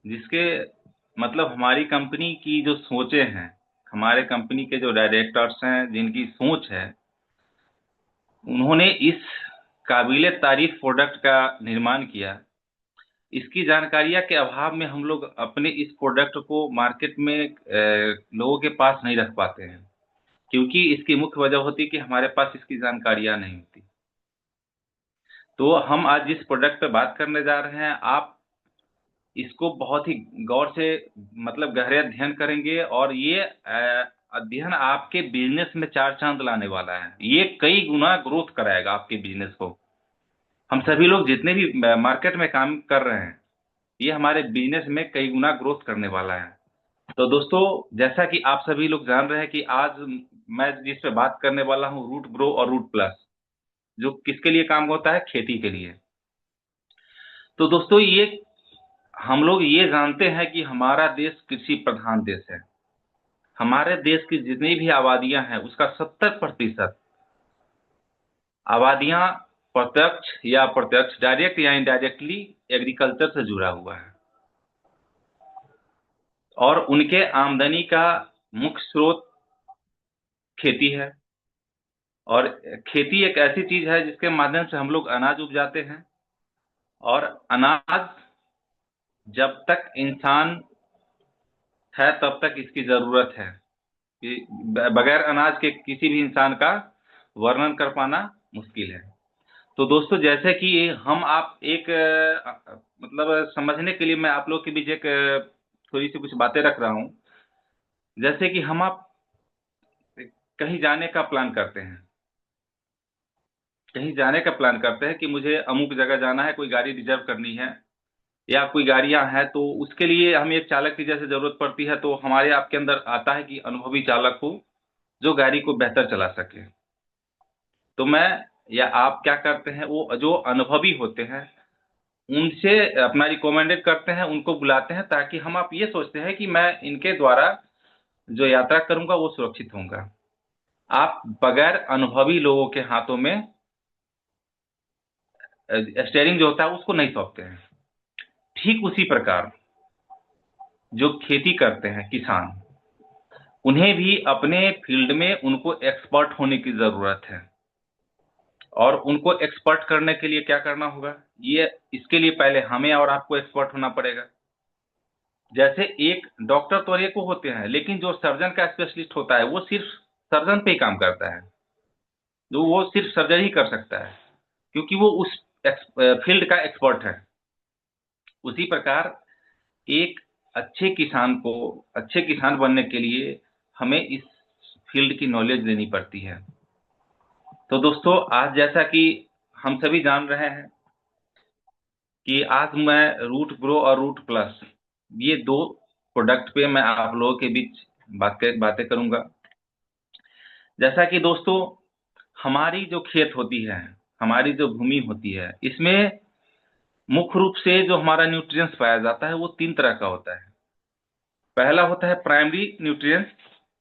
जिसके मतलब हमारी कंपनी की जो सोचें हैं, हमारे कंपनी के जो डायरेक्टर्स हैं, जिनकी सोच है, उन्होंने इस काबिले तारीफ प्रोडक्ट का निर्माण किया। इसकी जानकारियां के अभाव में हम लोग अपने इस प्रोडक्ट को मार्केट में लोगों के पास नहीं रख पाते हैं, क्योंकि इसकी मुख्य वजह होती है कि हमारे पास इसकी जानकारियां नहीं होती। तो हम आज जिस प्रोडक्ट पे बात करने जा रहे हैं, आप इसको बहुत ही गौर से मतलब गहरे अध्ययन करेंगे, और ये अध्ययन आपके बिजनेस में चार चांद लाने वाला है। ये कई गुना ग्रोथ कराएगा आपके बिजनेस को। हम सभी लोग जितने भी मार्केट में काम कर रहे हैं, ये हमारे बिजनेस में कई गुना ग्रोथ करने वाला है। तो दोस्तों, जैसा कि आप सभी लोग जान रहे हैं कि आज मैं जिस पे बात करने वाला हूँ, रूट ग्रो और रूट प्लस, जो किसके लिए काम होता है? खेती के लिए। तो दोस्तों, ये हम लोग ये जानते हैं कि हमारा देश कृषि प्रधान देश है। हमारे देश की जितनी भी आबादियां हैं, उसका 70% आबादियां प्रत्यक्ष या अप्रत्यक्ष, डायरेक्ट या इनडायरेक्टली एग्रीकल्चर से जुड़ा हुआ है, और उनके आमदनी का मुख्य स्रोत खेती है। और खेती एक ऐसी चीज है जिसके माध्यम से हम लोग अनाज उपजाते हैं, और अनाज जब तक इंसान है तब तक इसकी जरूरत है, कि बगैर अनाज के किसी भी इंसान का वर्णन कर पाना मुश्किल है। तो दोस्तों, जैसे कि हम आप एक मतलब समझने के लिए मैं आप लोग के बीच एक थोड़ी सी कुछ बातें रख रहा हूं। जैसे कि हम आप कहीं जाने का प्लान करते हैं, कहीं जाने का प्लान करते हैं कि मुझे अमुक जगह जाना है, कोई गाड़ी रिजर्व करनी है, या कोई गाड़ियां हैं, तो उसके लिए हमें एक चालक की जैसे जरूरत पड़ती है। तो हमारे आपके अंदर आता है कि अनुभवी चालक हो, जो गाड़ी को बेहतर चला सके। तो मैं या आप क्या करते हैं, वो जो अनुभवी होते हैं उनसे अपना रिकमेंडेड करते हैं, उनको बुलाते हैं, ताकि हम आप ये सोचते हैं कि मैं इनके द्वारा जो यात्रा करूंगा वो सुरक्षित होगा। आप बगैर अनुभवी लोगों के हाथों में स्टेयरिंग जो होता है उसको नहीं सौंपते हैं। ठीक उसी प्रकार जो खेती करते हैं किसान, उन्हें भी अपने फील्ड में उनको एक्सपर्ट होने की जरूरत है। और उनको एक्सपर्ट करने के लिए क्या करना होगा, ये इसके लिए पहले हमें और आपको एक्सपर्ट होना पड़ेगा। जैसे एक डॉक्टर तो एक को होते हैं, लेकिन जो सर्जन का स्पेशलिस्ट होता है वो सिर्फ सर्जन पे ही काम करता है, जो वो सिर्फ सर्जरी ही कर सकता है, क्योंकि वो उस फील्ड का एक्सपर्ट है। उसी प्रकार एक अच्छे किसान बनने के लिए हमें इस फील्ड की नॉलेज लेनी पड़ती है। तो दोस्तों, आज जैसा कि हम सभी जान रहे हैं कि आज मैं रूट ग्रो और रूट प्लस, ये दो प्रोडक्ट पे मैं आप लोगों के बीच बातें करूंगा। जैसा कि दोस्तों, हमारी जो खेत होती है, हमारी जो भूमि होती है, इसमें मुख्य रूप से जो हमारा न्यूट्रिएंट्स पाया जाता है वो तीन तरह का होता है। पहला होता है प्राइमरी न्यूट्रिएंट्स,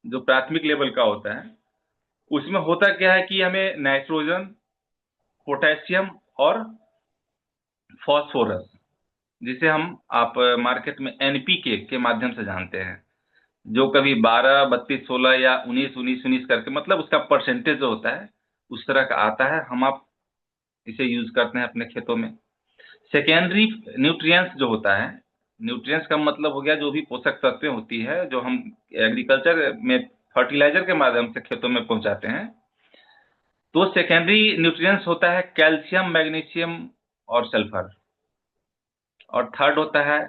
जो प्राथमिक लेवल का होता है। उसमें होता क्या है कि हमें नाइट्रोजन, पोटेशियम और फास्फोरस, जिसे हम आप मार्केट में एनपीके के माध्यम से जानते हैं, जो कभी 12 32 16 या 19 19 19 करके, मतलब उसका परसेंटेज जो होता है उस तरह का आता है, हम आप इसे यूज करते हैं अपने खेतों में। सेकेंडरी न्यूट्रिएंट्स जो होता है, न्यूट्रिएंट्स का मतलब हो गया जो भी पोषक तत्वें होती है जो हम एग्रीकल्चर में फर्टिलाइजर के माध्यम से खेतों में पहुंचाते हैं। तो सेकेंडरी न्यूट्रिएंट्स होता है कैल्शियम, मैग्नीशियम और सल्फर। और थर्ड होता है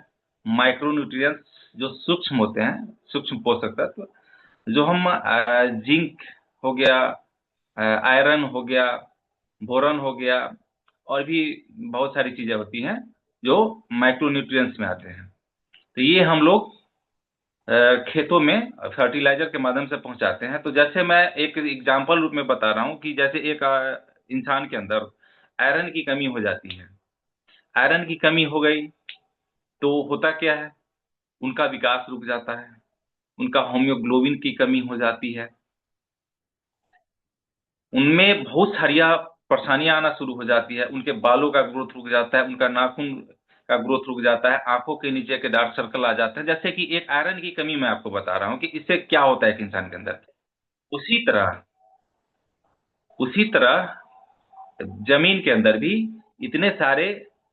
माइक्रो न्यूट्रिएंट्स, जो सूक्ष्म होते हैं, सूक्ष्म पोषक तत्व, जो हम जिंक हो गया, आयरन हो गया, बोरन हो गया, और भी बहुत सारी चीजें होती हैं जो माइक्रो न्यूट्रिएंट्स में आते हैं। तो ये हम लोग खेतों में फर्टिलाइजर के माध्यम से पहुंचाते हैं। तो जैसे मैं एक एग्जांपल रूप में बता रहा हूं कि जैसे एक इंसान के अंदर आयरन की कमी हो जाती है, आयरन की कमी हो गई तो होता क्या है, उनका विकास रुक जाता है, उनका होम्योग्लोबिन की कमी हो जाती है, उनमें बहुत सारिया परेशानियां आना शुरू हो जाती है, उनके बालों का ग्रोथ रुक जाता है, उनका नाखून का ग्रोथ रुक जाता है, आंखों के नीचे के डार्क सर्कल आ जाते हैं। जैसे कि एक आयरन की कमी मैं आपको बता रहा हूँ कि इससे क्या होता है एक इंसान के अंदर, उसी तरह उसी तरह जमीन के अंदर भी इतने सारे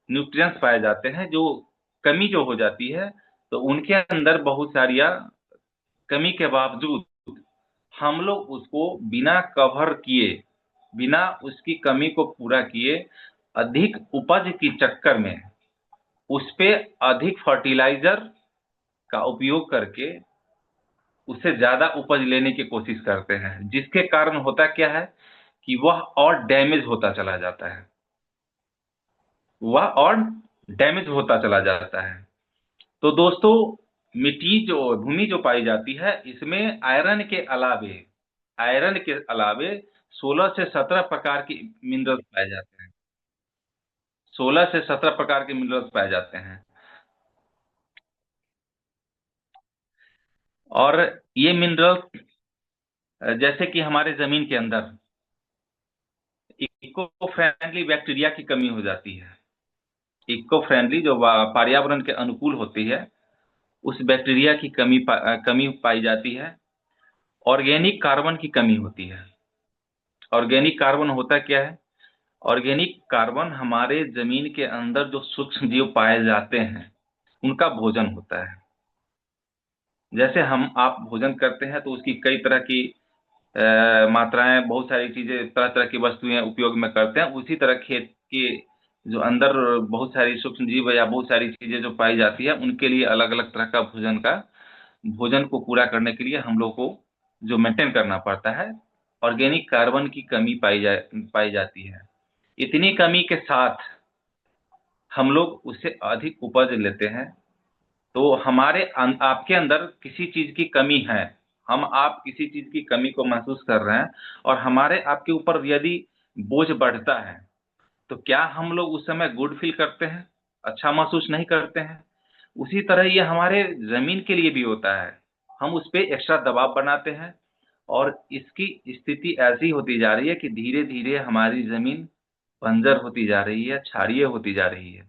न्यूट्रिएंट्स पाए जाते हैं, जो कमी जो हो जाती है तो उनके अंदर बहुत सारिया कमी के बावजूद हम लोग उसको बिना कवर किए, बिना उसकी कमी को पूरा किए, अधिक उपज की चक्कर में उस पे अधिक फर्टिलाइजर का उपयोग करके उससे ज्यादा उपज लेने की कोशिश करते हैं, जिसके कारण होता क्या है कि वह और डैमेज होता चला जाता है, वह और डैमेज होता चला जाता है। तो दोस्तों, मिट्टी जो भूमि जो पाई जाती है, इसमें आयरन के अलावे 16 से 17 प्रकार की मिनरल्स पाए जाते हैं। 16 से 17 प्रकार के मिनरल्स पाए जाते हैं। और ये मिनरल्स जैसे कि हमारे जमीन के अंदर इको फ्रेंडली बैक्टीरिया की कमी हो जाती है। इको फ्रेंडली जो पर्यावरण के अनुकूल होती है, उस बैक्टीरिया की कमी पाई जाती है। ऑर्गेनिक कार्बन की कमी होती है। ऑर्गेनिक कार्बन होता क्या है? ऑर्गेनिक कार्बन हमारे जमीन के अंदर जो सूक्ष्म जीव पाए जाते हैं, उनका भोजन होता है। जैसे हम आप भोजन करते हैं तो उसकी कई तरह की मात्राएं, बहुत सारी चीजें, तरह तरह की वस्तुएं उपयोग में करते हैं। उसी तरह खेत के जो अंदर बहुत सारी सूक्ष्म जीव या बहुत सारी चीजें जो पाई जाती है, उनके लिए अलग अलग तरह का भोजन को पूरा करने के लिए हम लोग को जो मेंटेन करना पड़ता है, ऑर्गेनिक कार्बन की कमी पाई जाती है। इतनी कमी के साथ हम लोग उससे अधिक उपज लेते हैं। तो आपके अंदर किसी चीज की कमी है, आप किसी चीज की कमी को महसूस कर रहे हैं, और हमारे आपके ऊपर यदि बोझ बढ़ता है, तो क्या हम लोग उस समय गुड फील करते हैं? अच्छा महसूस नहीं करते हैं। उसी तरह ये हमारे जमीन के लिए भी होता है। हम उस पे एक्स्ट्रा दबाव बनाते हैं, और इसकी स्थिति ऐसी होती जा रही है कि धीरे धीरे हमारी जमीन बंजर होती जा रही है, क्षारीय होती जा रही है।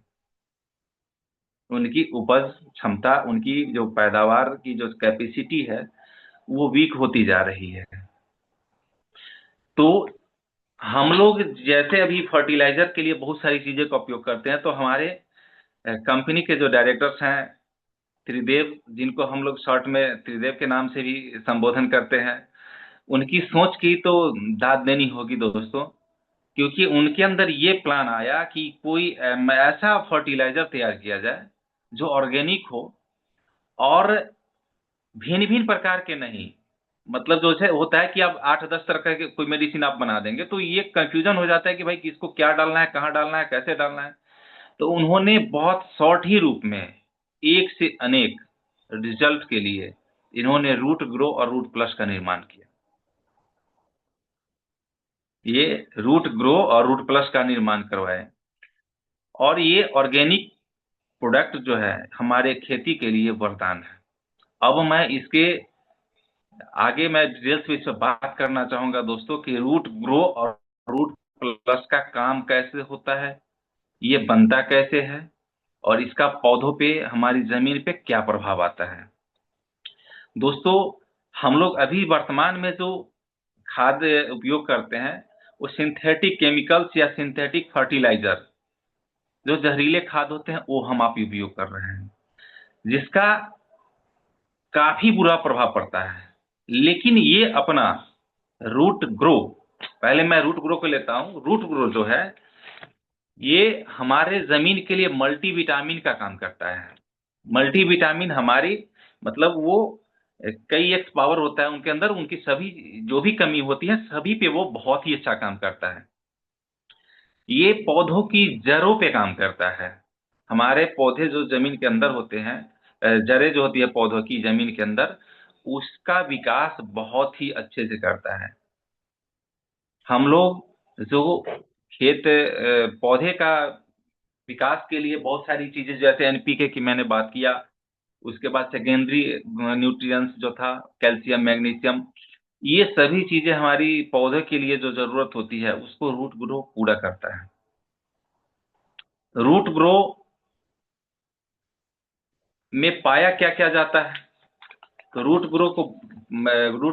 उनकी उपज क्षमता, उनकी जो पैदावार की जो कैपेसिटी है, वो वीक होती जा रही है। तो हम लोग जैसे अभी फर्टिलाइजर के लिए बहुत सारी चीजें का उपयोग करते हैं, तो हमारे कंपनी के जो डायरेक्टर्स हैं, त्रिदेव, जिनको हम लोग शॉर्ट में त्रिदेव के नाम से भी संबोधन करते हैं, उनकी सोच की तो दाद देनी होगी दोस्तों। क्योंकि उनके अंदर ये प्लान आया कि कोई ऐसा फर्टिलाइजर तैयार किया जाए जो ऑर्गेनिक हो, और भिन्न भिन्न प्रकार के नहीं। मतलब जो है होता है कि आप 8-10 तरह के कोई मेडिसिन आप बना देंगे, तो ये कंफ्यूजन हो जाता है कि भाई किसको क्या डालना है, कहाँ डालना है, कैसे डालना है। तो उन्होंने बहुत शॉर्ट ही रूप में एक से अनेक रिजल्ट के लिए इन्होंने रूट ग्रो और रूट प्लस का निर्माण किया। ये रूट ग्रो और रूट प्लस का निर्माण करवाए, और ये ऑर्गेनिक प्रोडक्ट जो है हमारे खेती के लिए वरदान है। अब मैं इसके आगे मैं डिटेल्स में इस पर बात करना चाहूंगा दोस्तों कि रूट ग्रो और रूट प्लस का काम कैसे होता है, ये बनता कैसे है, और इसका पौधों पे, हमारी जमीन पे क्या प्रभाव आता है। दोस्तों, हम लोग अभी वर्तमान में जो खाद उपयोग करते हैं, वो सिंथेटिक केमिकल्स या सिंथेटिक फर्टिलाइजर, जो जहरीले खाद होते हैं, वो हम आप उपयोग कर रहे हैं, जिसका काफी बुरा प्रभाव पड़ता है। लेकिन ये अपना रूट ग्रो, पहले मैं रूट ग्रो को लेता हूं। रूट ग्रो जो है, ये हमारे जमीन के लिए मल्टीविटामिन का काम करता है। मल्टीविटामिन हमारी, मतलब वो कई एक्स पावर होता है उनके अंदर, उनकी सभी जो भी कमी होती है, सभी पे वो बहुत ही अच्छा काम करता है। ये पौधों की जड़ों पे काम करता है। हमारे पौधे जो जमीन के अंदर होते हैं, जड़ें जो होती है पौधों की जमीन के अंदर, उसका विकास बहुत ही अच्छे से करता है। हम लोग जो खेत पौधे का विकास के लिए बहुत सारी चीजें, जैसे एनपीके की मैंने बात किया, उसके बाद सेकेंडरी न्यूट्रिएंट्स जो था, कैल्शियम, मैग्नीशियम, ये सभी चीजें हमारी पौधे के लिए जो जरूरत होती है, उसको रूट ग्रो पूरा करता है। रूट ग्रो में पाया क्या क्या जाता है? तो रूट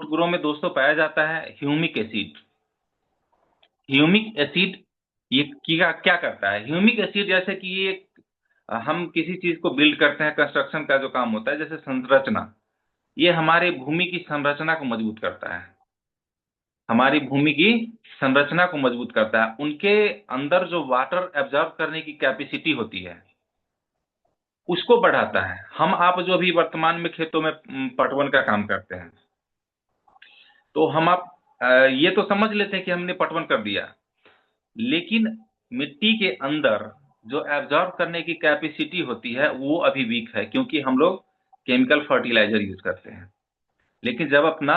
ग्रो में दोस्तों पाया जाता है ह्यूमिक एसिड। ह्यूमिक एसिड ये क्या क्या करता है? ह्यूमिक एसिड जैसे कि ये हम किसी चीज को बिल्ड करते हैं, कंस्ट्रक्शन का जो काम होता है, जैसे संरचना, ये हमारे भूमि की संरचना को मजबूत करता है। हमारी भूमि की संरचना को मजबूत करता है। उनके अंदर जो वाटर एब्जॉर्ब करने की कैपेसिटी होती है उसको बढ़ाता है। हम आप जो अभी वर्तमान में खेतों में पटवन का काम करते हैं, तो हम आप ये तो समझ लेते हैं कि हमने पटवन कर दिया, लेकिन मिट्टी के अंदर जो एब्जॉर्ब करने की कैपेसिटी होती है वो अभी वीक है, क्योंकि हम लोग केमिकल फर्टिलाइजर यूज करते हैं। लेकिन जब अपना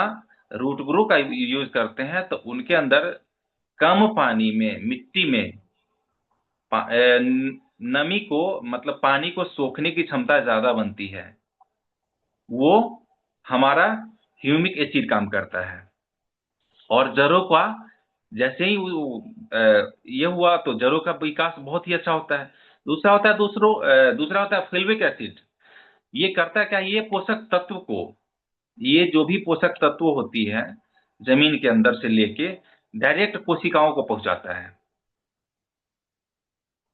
रूट ग्रो का यूज करते हैं तो उनके अंदर कम पानी में, मिट्टी में नमी को, मतलब पानी को सोखने की क्षमता ज्यादा बनती है। वो हमारा ह्यूमिक एसिड काम करता है। और जड़ों का जैसे ही ये हुआ तो जड़ों का विकास बहुत ही अच्छा होता है। दूसरा होता है फुल्विक एसिड। ये करता क्या है? ये पोषक तत्व को, ये जो भी पोषक तत्व होती है जमीन के अंदर से लेके डायरेक्ट कोशिकाओं को पहुंचाता है।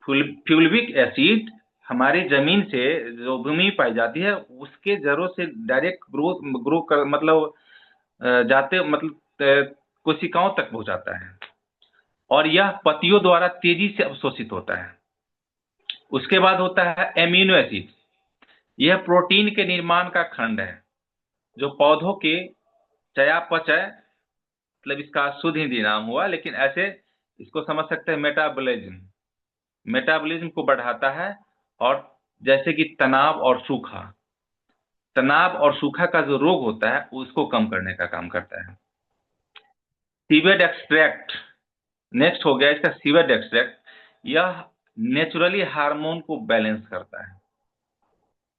फ्यूल्विक एसिड हमारी जमीन से जो भूमि पाई जाती है उसके जड़ों से डायरेक्ट ग्रो कर मतलब जाते मतलब कोशिकाओं तक पहुंचाता है, और यह पत्तियों द्वारा तेजी से अवशोषित होता है। उसके बाद होता है एमिनो एसिड। यह प्रोटीन के निर्माण का खंड है जो पौधों के चयापचय, मतलब इसका शुद्ध हिंदी नाम हुआ, लेकिन ऐसे इसको समझ सकते हैं मेटाबॉलिज्म, मेटाबॉलिज्म को बढ़ाता है। और जैसे कि तनाव और सूखा का जो रोग होता है उसको कम करने का काम करता है। सीवेड एक्सट्रैक्ट नेक्स्ट हो गया इसका, सीवेड एक्सट्रैक्ट। यह नेचुरली हार्मोन को बैलेंस करता है।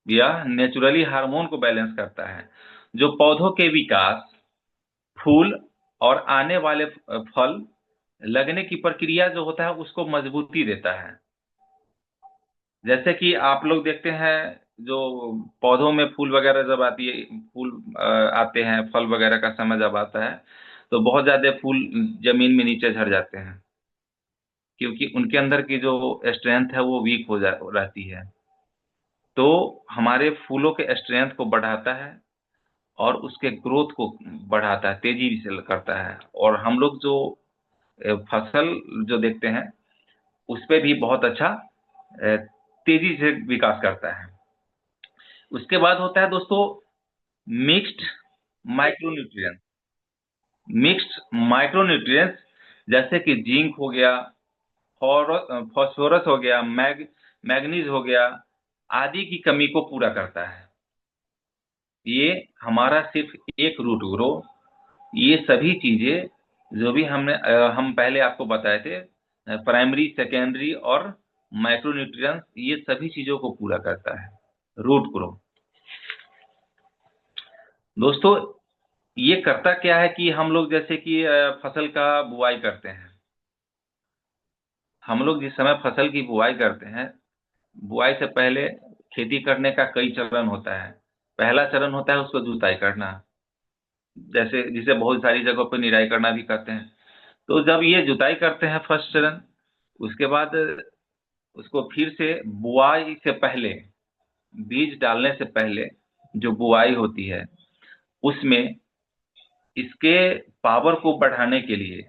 यह नेचुरली हार्मोन को बैलेंस करता है जो पौधों के विकास, फूल और आने वाले फल लगने की प्रक्रिया जो होता है उसको मजबूती देता है। जैसे कि आप लोग देखते हैं जो पौधों में फूल वगैरह जब आती है, फूल आते हैं, फल वगैरह का समय जब आता है तो बहुत ज्यादा फूल जमीन में नीचे झड़ जाते हैं, क्योंकि उनके अंदर की जो स्ट्रेंथ है वो वीक हो जा रहती है। तो हमारे फूलों के स्ट्रेंथ को बढ़ाता है और उसके ग्रोथ को बढ़ाता है, तेजी से करता है। और हम लोग जो फसल जो देखते हैं उस पे भी बहुत अच्छा तेजी से विकास करता है। उसके बाद होता है दोस्तों मिक्स्ड माइक्रोन्यूट्रिएंट। मिक्स्ड माइक्रोन्यूट्रिएंट्स जैसे कि जिंक हो गया, फॉस्फोरस हो गया, मैग्नीज हो गया, आदि की कमी को पूरा करता है। ये हमारा सिर्फ एक रूट ग्रो, ये सभी चीजें जो भी हम पहले आपको बताए थे, प्राइमरी, सेकेंडरी और माइक्रोन्यूट्रिएंट्स, ये सभी चीजों को पूरा करता है रूट ग्रो। दोस्तों ये करता क्या है कि हम लोग जैसे कि फसल का बुआई करते हैं, हम लोग जिस समय फसल की बुआई करते हैं, बुआई से पहले खेती करने का कई चरण होता है। पहला चरण होता है उसको जुताई करना, जैसे जिसे बहुत सारी जगहों पर निराई करना भी कहते हैं। तो जब ये जुताई करते हैं फर्स्ट चरण, उसके बाद उसको फिर से बुआई से पहले, बीज डालने से पहले जो बुआई होती है उसमें इसके पावर को बढ़ाने के लिए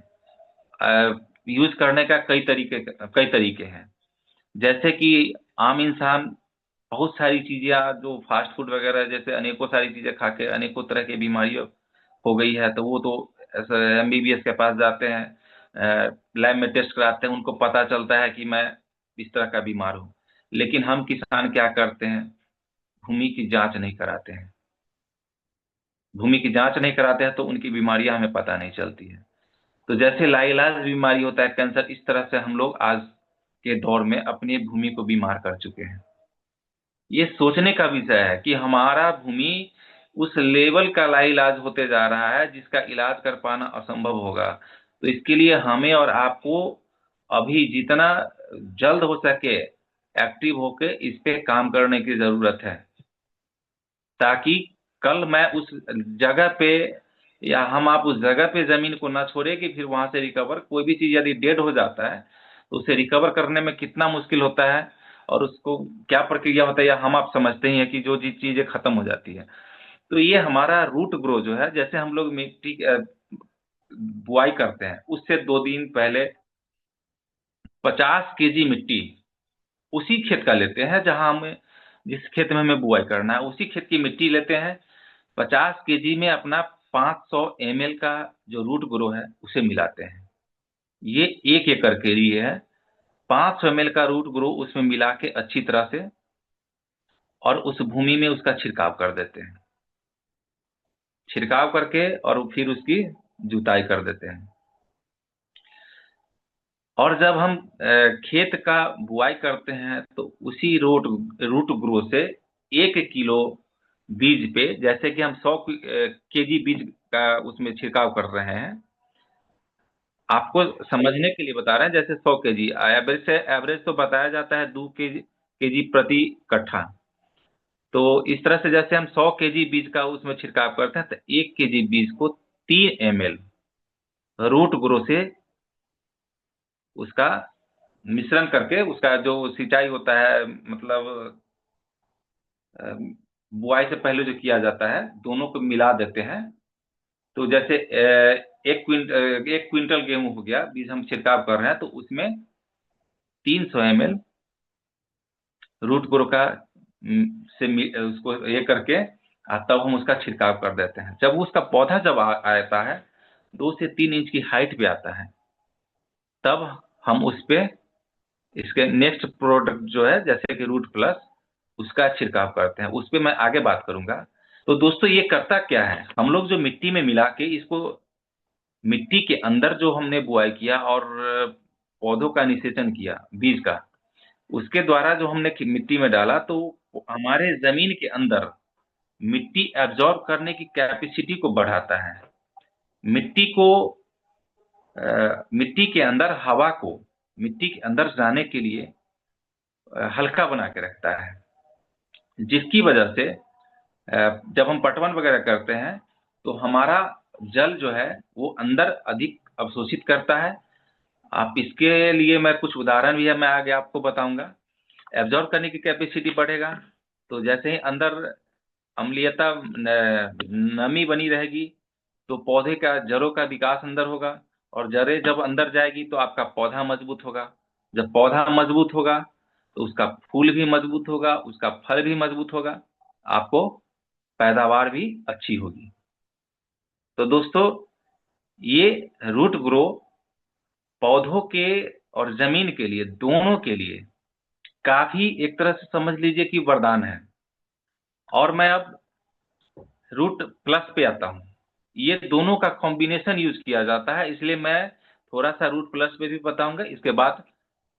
यूज करने का कई तरीके हैं। जैसे कि आम इंसान बहुत सारी चीजें जो फास्ट फूड वगैरह जैसे अनेकों सारी चीजें खा के अनेकों तरह की बीमारियों हो गई है, तो वो तो एमबीबीएस के पास जाते हैं, लैब में टेस्ट कराते हैं, उनको पता चलता है कि मैं इस तरह का बीमार हूँ। लेकिन हम किसान क्या करते हैं? भूमि की जांच नहीं कराते हैं। भूमि की जांच नहीं कराते हैं तो उनकी बीमारियां हमें पता नहीं चलती है। तो जैसे लाइलाज बीमारी होता है कैंसर, इस तरह से हम लोग आज के दौर में अपनी भूमि को बीमार कर चुके हैं। ये सोचने का विषय है कि हमारा भूमि उस लेवल का लाइलाज होते जा रहा है जिसका इलाज कर पाना असंभव होगा। तो इसके लिए हमें और आपको अभी जितना जल्द हो सके एक्टिव होके इस पे काम करने की जरूरत है। ताकि कल मैं उस जगह पे, या हम आप उस जगह पे जमीन को ना छोड़े कि फिर वहां से रिकवर, कोई भी चीज यदि डेड हो जाता है तो उसे रिकवर करने में कितना मुश्किल होता है, और उसको क्या प्रक्रिया होता है, या हम आप समझते ही हैं कि जो चीजें खत्म हो जाती है। तो ये हमारा रूट ग्रो जो है, जैसे हम लोग मिट्टी बुआई करते हैं उससे 2 दिन पहले 50 केजी मिट्टी उसी खेत का लेते हैं, जहां हमें, जिस खेत में हमें बुआई करना है उसी खेत की मिट्टी लेते हैं। 50 केजी में अपना 500 ml का जो रूट ग्रो है उसे मिलाते हैं। ये 1 एकड़ के लिए है। 500 ml का रूट ग्रो उसमें मिला के अच्छी तरह से, और उस भूमि में उसका छिड़काव कर देते हैं। छिड़काव करके और फिर उसकी जुताई कर देते हैं। और जब हम खेत का बुआई करते हैं तो उसी रूट ग्रो से 1 किलो बीज पे, जैसे कि हम 100 केजी बीज का उसमें छिड़काव कर रहे हैं, आपको समझने के लिए बता रहे हैं। जैसे 100 केजी एवरेज से, एवरेज तो बताया जाता है 2 केजी प्रति कट्ठा। तो इस तरह से जैसे हम 100 केजी बीज का उसमें छिड़काव करते हैं, तो 1 केजी बीज को 3 ml रूट ग्रो से उसका मिश्रण करके, उसका जो सिंचाई होता है, मतलब अ, बुआई से पहले जो किया जाता है, दोनों को मिला देते हैं। तो जैसे 1 क्विंटल गेहूं हो गया, बीज हम छिड़काव कर रहे हैं, तो उसमें 300 ml रूट ग्रो का उसको ये करके, तब हम उसका छिड़काव कर देते हैं। जब उसका पौधा जब आता है 2 से 3 इंच की हाइट पे आता है, तब हम उस पे इसके नेक्स्ट प्रोडक्ट जो है, जैसे कि रूट प्लस, उसका छिड़काव करते हैं। उस पे मैं आगे बात करूंगा। तो दोस्तों ये करता क्या है, हम लोग जो मिट्टी में मिला के इसको, मिट्टी के अंदर जो हमने बुआई किया और पौधों का निषेचन किया बीज का, उसके द्वारा जो हमने मिट्टी में डाला, तो हमारे जमीन के अंदर मिट्टी एब्जॉर्ब करने की कैपेसिटी को बढ़ाता है। मिट्टी को मिट्टी के अंदर हवा को मिट्टी के अंदर जाने के लिए हल्का बना के रखता है, जिसकी वजह से जब हम पटवन वगैरह करते हैं तो हमारा जल जो है वो अंदर अधिक अवशोषित करता है। आप इसके लिए मैं कुछ उदाहरण भी है, मैं आगे आपको बताऊंगा। एब्जॉर्ब करने की कैपेसिटी बढ़ेगा, तो जैसे ही अंदर अम्लीयता, नमी बनी रहेगी, तो पौधे का जड़ों का विकास अंदर होगा, और जड़ें जब अंदर जाएगी तो आपका पौधा मजबूत होगा। जब पौधा मजबूत होगा तो उसका फूल भी मजबूत होगा, उसका फल भी मजबूत होगा, आपको पैदावार भी अच्छी होगी। तो दोस्तों, ये रूट ग्रो पौधों के और जमीन के लिए, दोनों के लिए काफी, एक तरह से समझ लीजिए कि वरदान है। और मैं अब रूट प्लस पे आता हूँ। ये दोनों का कॉम्बिनेशन यूज किया जाता है, इसलिए मैं थोड़ा सा रूट प्लस पे भी बताऊंगा, इसके बाद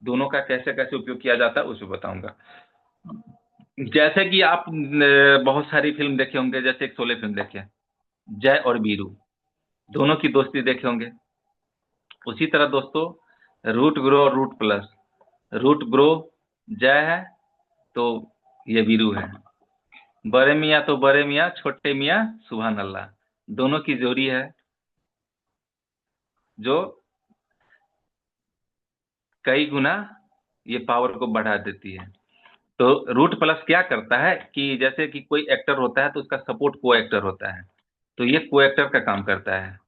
दोनों का कैसे कैसे उपयोग किया जाता है उस पे बताऊंगा। जैसे कि आप बहुत सारी फिल्म देखे होंगे, जैसे एक शोले फिल्म देखे, जय और वीरू, दोनों की दोस्ती देखे होंगे। उसी तरह दोस्तों, रूट ग्रो और रूट प्लस, रूट ग्रो जय है तो ये वीरू है, बड़े मियाँ तो बड़े मियाँ, छोटे मियाँ सुभान अल्लाह, दोनों की जोड़ी है जो कई गुना ये पावर को बढ़ा देती है। तो रूट प्लस क्या करता है कि जैसे कि कोई एक्टर होता है तो उसका सपोर्ट को एक्टर होता है, तो ये को एक्टर का काम करता है।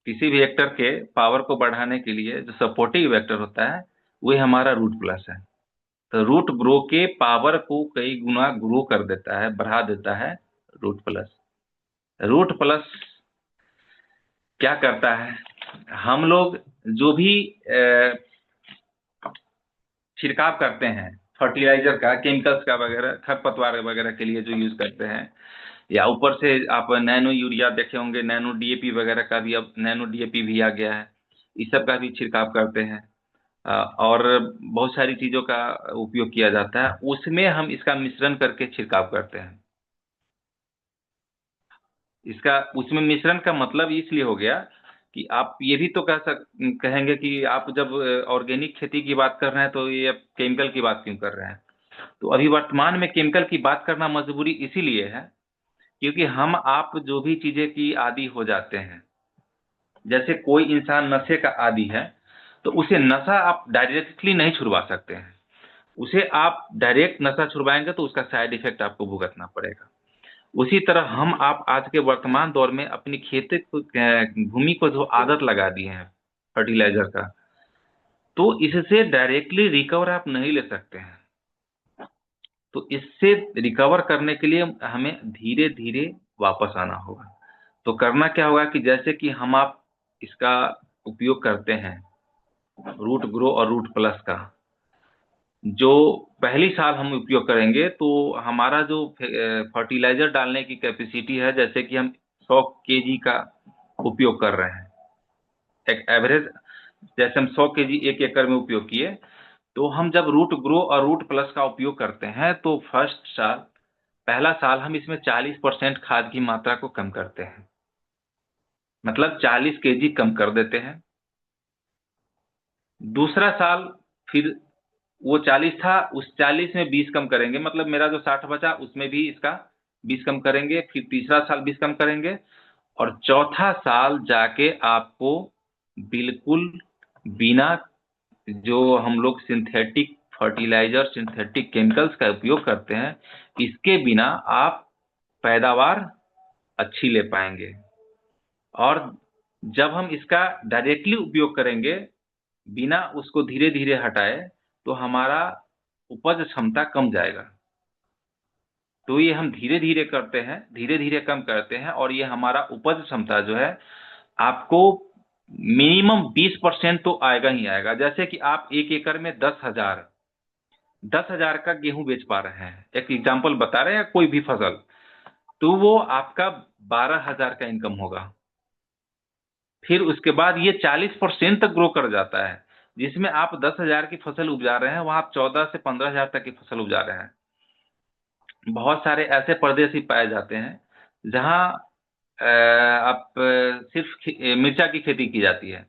किसी भी एक्टर के पावर को बढ़ाने के लिए जो सपोर्टिव एक्टर होता है, वही हमारा रूट प्लस है। तो रूट ग्रो के पावर को कई गुना ग्रो कर देता है, बढ़ा देता है रूट प्लस। रूट प्लस क्या करता है, हम लोग जो भी छिड़काव करते हैं फर्टिलाइजर का, केमिकल्स का वगैरह, खरपतवार वगैरह के लिए जो यूज करते हैं, या ऊपर से आप नैनो यूरिया देखे होंगे, नैनो डीएपी वगैरह का भी, अब नैनो डीएपी भी आ गया है, इस सब का भी छिड़काव करते हैं। और बहुत सारी चीजों का उपयोग किया जाता है, उसमें हम इसका मिश्रण करके छिड़काव करते हैं। इसका उसमें मिश्रण का मतलब इसलिए हो गया कि आप ये भी तो कहेंगे कि आप जब ऑर्गेनिक खेती की बात कर रहे हैं तो ये आप केमिकल की बात क्यों कर रहे हैं। तो अभी वर्तमान में केमिकल की बात करना मजबूरी इसीलिए है क्योंकि हम आप जो भी चीजें की आदी हो जाते हैं, जैसे कोई इंसान नशे का आदी है तो उसे नशा आप डायरेक्टली नहीं छुड़वा सकते हैं। उसे आप डायरेक्ट नशा छुड़वाएंगे तो उसका साइड इफेक्ट आपको भुगतना पड़ेगा। उसी तरह हम आप आज के वर्तमान दौर में अपनी खेती भूमि को जो आदत लगा दिए हैं फर्टिलाइजर का, तो इससे डायरेक्टली रिकवर आप नहीं ले सकते हैं। तो इससे रिकवर करने के लिए हमें धीरे धीरे वापस आना होगा। तो करना क्या होगा कि जैसे कि हम आप इसका उपयोग करते हैं रूट ग्रो और रूट प्लस का, जो पहली साल हम उपयोग करेंगे तो हमारा जो फर्टिलाइजर डालने की कैपेसिटी है, जैसे कि हम 100 केजी का उपयोग कर रहे हैं एक एवरेज, जैसे हम 100 केजी एक एकड़ में उपयोग किए, तो हम जब रूट ग्रो और रूट प्लस का उपयोग करते हैं तो फर्स्ट साल पहला साल हम इसमें 40% खाद की मात्रा को कम करते हैं, मतलब 40 केजी कम कर देते हैं। दूसरा साल फिर वो 40 था, उस 40 में 20 कम करेंगे, मतलब मेरा जो 60 बचा उसमें भी इसका 20 कम करेंगे। फिर तीसरा साल 20 कम करेंगे और चौथा साल जाके आपको बिल्कुल बिना जो हम लोग सिंथेटिक फर्टिलाइजर सिंथेटिक केमिकल्स का उपयोग करते हैं, इसके बिना आप पैदावार अच्छी ले पाएंगे। और जब हम इसका डायरेक्टली उपयोग करेंगे बिना उसको धीरे धीरे हटाए तो हमारा उपज क्षमता कम जाएगा। तो ये हम धीरे धीरे करते हैं, धीरे धीरे कम करते हैं, और ये हमारा उपज क्षमता जो है आपको मिनिमम 20% तो आएगा ही आएगा। जैसे कि आप एक एकड़ में 10,000 का गेहूं बेच पा रहे हैं, एक एग्जाम्पल बता रहे हैं, कोई भी फसल, तो वो आपका 12,000 का इनकम होगा। फिर उसके बाद ये 40% तक ग्रो कर जाता है, जिसमें आप 10,000 की फसल उपजा रहे हैं वहां आप 14 से 15,000 तक की फसल उपजा रहे हैं। बहुत सारे ऐसे परदेशी पाए जाते हैं जहां आप सिर्फ मिर्चा की खेती की जाती है।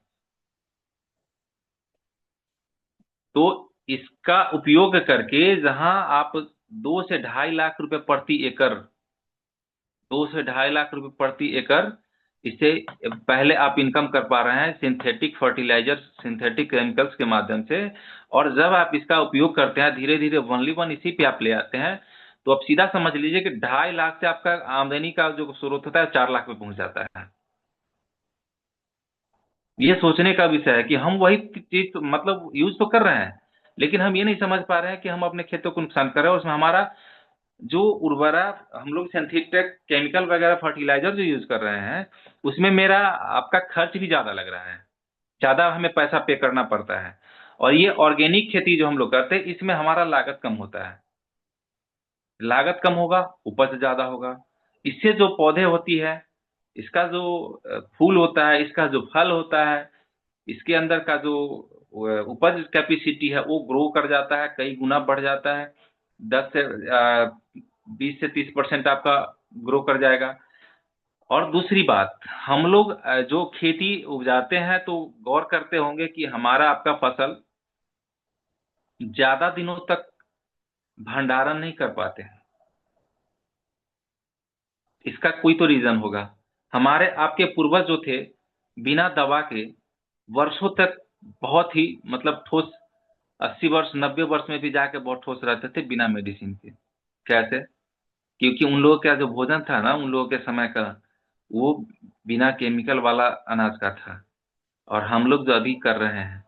तो इसका उपयोग करके जहां आप 2 से 2.5 लाख रुपए प्रति एकड़, 2 से 2.5 लाख रुपए प्रति एकड़, इससे पहले आप इनकम कर पा रहे हैं सिंथेटिक फर्टिलाइजर सिंथेटिक केमिकल्स के माध्यम से। और जब आप इसका उपयोग करते हैं धीरे धीरे ओनली वन इसी पे आप ले आते हैं, तो आप सीधा समझ लीजिए कि 2.5 लाख से आपका आमदनी का जो स्रोत होता है 4 लाख पे पहुंच जाता है। ये सोचने का विषय है कि हम वही चीज मतलब यूज तो कर रहे हैं, लेकिन हम ये नहीं समझ पा रहे हैं कि हम अपने खेतों को नुकसान कर रहे हैं, और उसमें हमारा जो उर्वरा हम लोग सिंथेटिक केमिकल वगैरह फर्टिलाइजर जो यूज कर रहे हैं उसमें मेरा आपका खर्च भी ज्यादा लग रहा है, ज्यादा हमें पैसा पे करना पड़ता है। और ये ऑर्गेनिक खेती जो हम लोग करते हैं इसमें हमारा लागत कम होता है, लागत कम होगा उपज ज्यादा होगा। इससे जो पौधे होती है, इसका जो फूल होता है, इसका जो फल होता है, इसके अंदर का जो उपज कैपेसिटी है वो ग्रो कर जाता है, कई गुना बढ़ जाता है। 20 से 30% आपका ग्रो कर जाएगा। और दूसरी बात, हम लोग जो खेती उपजाते हैं तो गौर करते होंगे कि हमारा आपका फसल ज्यादा दिनों तक भंडारण नहीं कर पाते हैं। इसका कोई तो रीजन होगा। हमारे आपके पूर्वज जो थे बिना दवा के वर्षों तक बहुत ही मतलब ठोस 80 वर्ष 90 वर्ष में भी जाके बहुत ठोस रहते थे बिना मेडिसिन के। कैसे? क्योंकि उन लोगों का जो भोजन था ना उन लोगों के समय का, वो बिना केमिकल वाला अनाज का था। और हम लोग जो अभी कर रहे हैं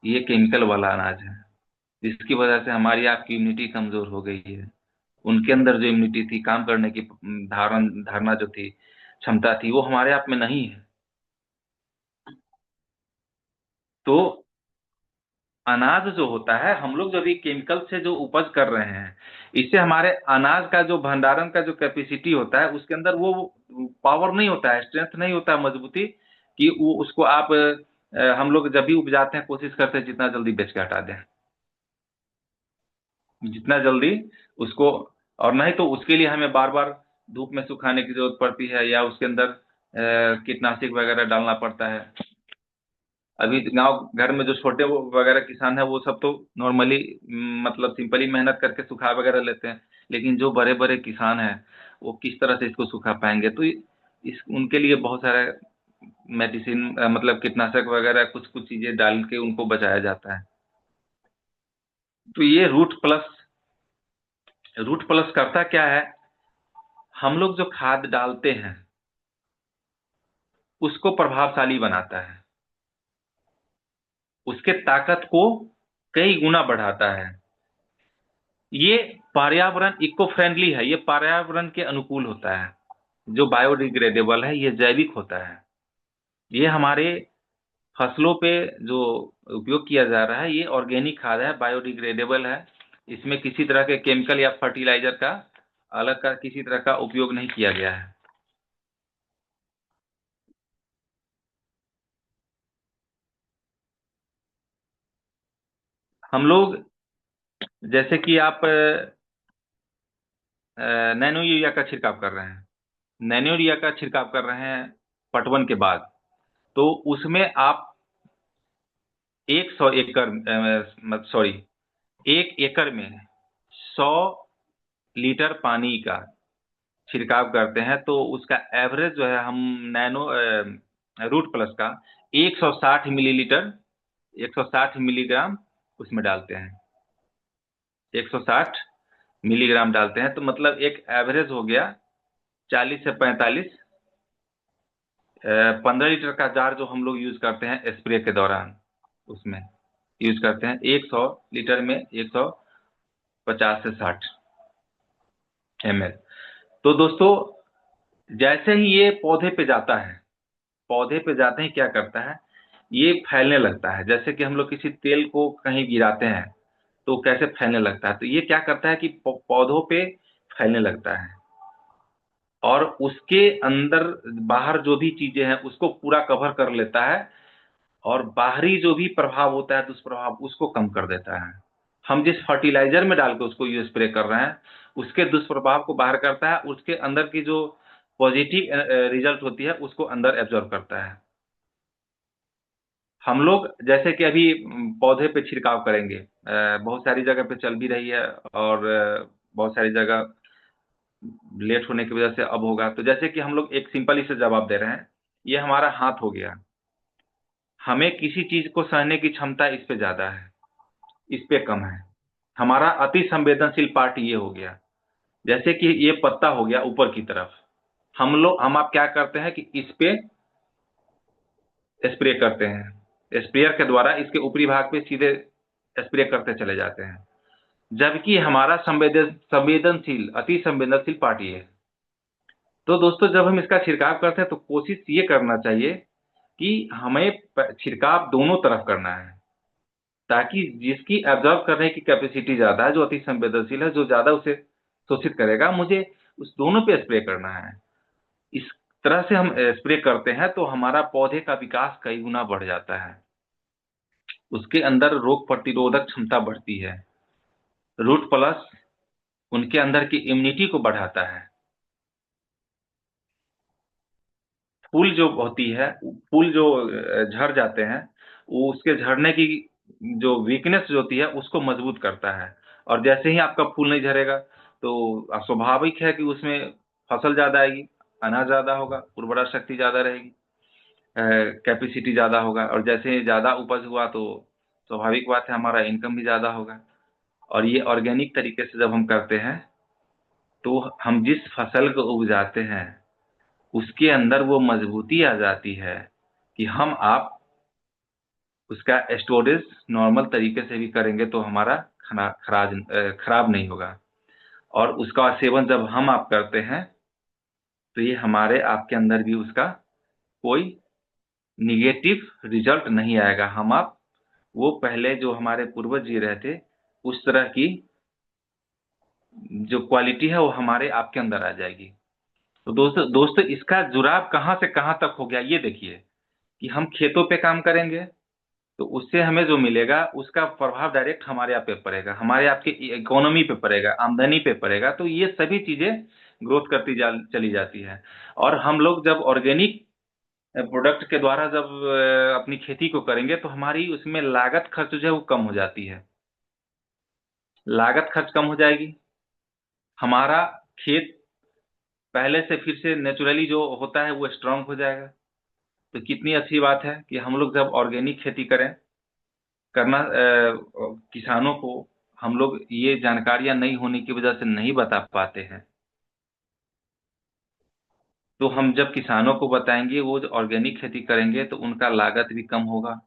ये केमिकल वाला अनाज है, जिसकी वजह से हमारी आपकी इम्यूनिटी कमजोर हो गई है। उनके अंदर जो इम्यूनिटी थी, काम करने की धारणा जो थी, क्षमता थी, वो हमारे आप में नहीं है। तो अनाज जो होता है, हम लोग जो भी केमिकल से जो उपज कर रहे हैं, इससे हमारे अनाज का जो भंडारण का जो कैपेसिटी होता है उसके अंदर वो पावर नहीं होता है, स्ट्रेंथ नहीं होता है, मजबूती, कि वो उसको आप हम लोग जब भी उपजाते हैं कोशिश करते हैं जितना जल्दी बेच के हटा दें, जितना जल्दी उसको। और नहीं तो उसके लिए हमें बार बार धूप में सुखाने की जरूरत पड़ती है, या उसके अंदर कीटनाशक वगैरह डालना पड़ता है। अभी गांव घर में जो छोटे वो वगैरह किसान है वो सब तो नॉर्मली मतलब सिंपली मेहनत करके सुखा वगैरह लेते हैं। लेकिन जो बड़े बड़े किसान हैं वो किस तरह से इसको सुखा पाएंगे, तो इस उनके लिए बहुत सारे मेडिसिन मतलब कीटनाशक वगैरह कुछ कुछ चीजें डाल के उनको बचाया जाता है। तो ये रूट प्लस करता क्या है, हम लोग जो खाद डालते हैं उसको प्रभावशाली बनाता है, उसके ताकत को कई गुना बढ़ाता है। ये पर्यावरण इको फ्रेंडली है, ये पर्यावरण के अनुकूल होता है, जो बायोडिग्रेडेबल है, ये जैविक होता है। ये हमारे फसलों पे जो उपयोग किया जा रहा है ये ऑर्गेनिक खाद है, बायोडिग्रेडेबल है। इसमें किसी तरह के केमिकल या फर्टिलाइजर का अलग का किसी तरह का उपयोग नहीं किया गया है। हम लोग जैसे कि आप नैनो यूरिया का छिड़काव कर रहे हैं, नैनो यूरिया का छिड़काव कर रहे हैं पटवन के बाद, तो उसमें आप 100 एकड़ सॉरी 1 एकड़ में 100 लीटर पानी का छिड़काव करते हैं, तो उसका एवरेज जो है हम नैनो रूट प्लस का 160 मिलीलीटर 160 मिलीग्राम उसमें डालते हैं, 160 मिलीग्राम डालते हैं, तो मतलब एक एवरेज हो गया 40 से 45, 15 लीटर का जार जो हम लोग यूज करते हैं स्प्रे के दौरान, उसमें यूज करते हैं 100 लीटर में 150 से 60 ml। तो दोस्तों जैसे ही ये पौधे पे जाता है, पौधे पे जाते ही क्या करता है, ये फैलने लगता है। जैसे कि हम लोग किसी तेल को कहीं गिराते हैं तो कैसे फैलने लगता है, तो ये क्या करता है कि पौधों पे फैलने लगता है और उसके अंदर बाहर जो भी चीजें हैं उसको पूरा कवर कर लेता है, और बाहरी जो भी प्रभाव होता है दुष्प्रभाव उसको कम कर देता है। हम जिस फर्टिलाइजर में डाल के उसको ये स्प्रे कर रहे हैं उसके दुष्प्रभाव को बाहर करता है, उसके अंदर की जो पॉजिटिव रिजल्ट होती है उसको अंदर एब्जॉर्ब करता है। हम लोग जैसे कि अभी पौधे पे छिड़काव करेंगे, बहुत सारी जगह पे चल भी रही है, और बहुत सारी जगह लेट होने की वजह से अब होगा। तो जैसे कि हम लोग एक सिंपल ही से जवाब दे रहे हैं, ये हमारा हाथ हो गया, हमें किसी चीज को सहने की क्षमता इस पे ज्यादा है, इस पे कम है। हमारा अति संवेदनशील पार्ट ये हो गया। जैसे कि ये पत्ता हो गया ऊपर की तरफ, हम आप क्या करते हैं कि इस पे स्प्रे करते हैं, स्प्रेयर के द्वारा इसके ऊपरी भाग पे सीधे स्प्रे करते चले जाते हैं, जबकि हमारा संवेदनशील अति संवेदनशील पार्ट ये है। तो दोस्तों जब हम इसका छिड़काव करते हैं तो कोशिश ये करना चाहिए कि हमें छिड़काव दोनों तरफ करना है, ताकि जिसकी एब्जॉर्ब करने की कैपेसिटी ज्यादा है, जो अति संवेदनशील है, जो ज्यादा उसे शोषित करेगा, मुझे उस दोनों पे स्प्रे करना है। इस तरह से हम स्प्रे करते हैं तो हमारा पौधे का विकास कई गुना बढ़ जाता है, उसके अंदर रोग प्रतिरोधक क्षमता बढ़ती है। रूट प्लस उनके अंदर की इम्यूनिटी को बढ़ाता है। फूल जो होती है, फूल जो झड़ जाते हैं, वो उसके झड़ने की जो वीकनेस जो होती है उसको मजबूत करता है। और जैसे ही आपका फूल नहीं झड़ेगा तो स्वाभाविक है कि उसमें फसल ज्यादा आएगी, अनाज ज्यादा होगा, उर्वरा शक्ति ज्यादा रहेगी, कैपेसिटी ज्यादा होगा, और जैसे ही ज्यादा उपज हुआ तो स्वाभाविक बात है हमारा इनकम भी ज्यादा होगा। और ये ऑर्गेनिक तरीके से जब हम करते हैं तो हम जिस फसल को उपजाते हैं उसके अंदर वो मजबूती आ जाती है कि हम आप उसका स्टोरेज नॉर्मल तरीके से भी करेंगे तो हमारा खराब नहीं होगा। और उसका सेवन जब हम आप करते हैं तो ये हमारे आपके अंदर भी उसका कोई निगेटिव रिजल्ट नहीं आएगा। हम आप वो पहले जो हमारे पूर्वज जी रहे थे उस तरह की जो क्वालिटी है वो हमारे आपके अंदर आ जाएगी। तो दोस्तों दोस्तों इसका जुड़ाव कहाँ से कहाँ तक हो गया ये देखिए, कि हम खेतों पे काम करेंगे तो उससे हमें जो मिलेगा उसका प्रभाव डायरेक्ट हमारे यहाँ पे पड़ेगा, हमारे आपके इकोनॉमी पे पड़ेगा, आमदनी पे पड़ेगा। तो ये सभी चीजें ग्रोथ करती चली जाती है। और हम लोग जब ऑर्गेनिक प्रोडक्ट के द्वारा जब अपनी खेती को करेंगे तो हमारी उसमें लागत खर्च जो है वो कम हो जाती है। लागत खर्च कम हो जाएगी, हमारा खेत पहले से फिर से नेचुरली जो होता है वो स्ट्रांग हो जाएगा। तो कितनी अच्छी बात है कि हम लोग जब ऑर्गेनिक खेती करें, करना किसानों को हम लोग ये जानकारियां नहीं होने की वजह से नहीं बता पाते हैं। तो हम जब किसानों को बताएंगे, वो जो ऑर्गेनिक खेती करेंगे तो उनका लागत भी कम होगा,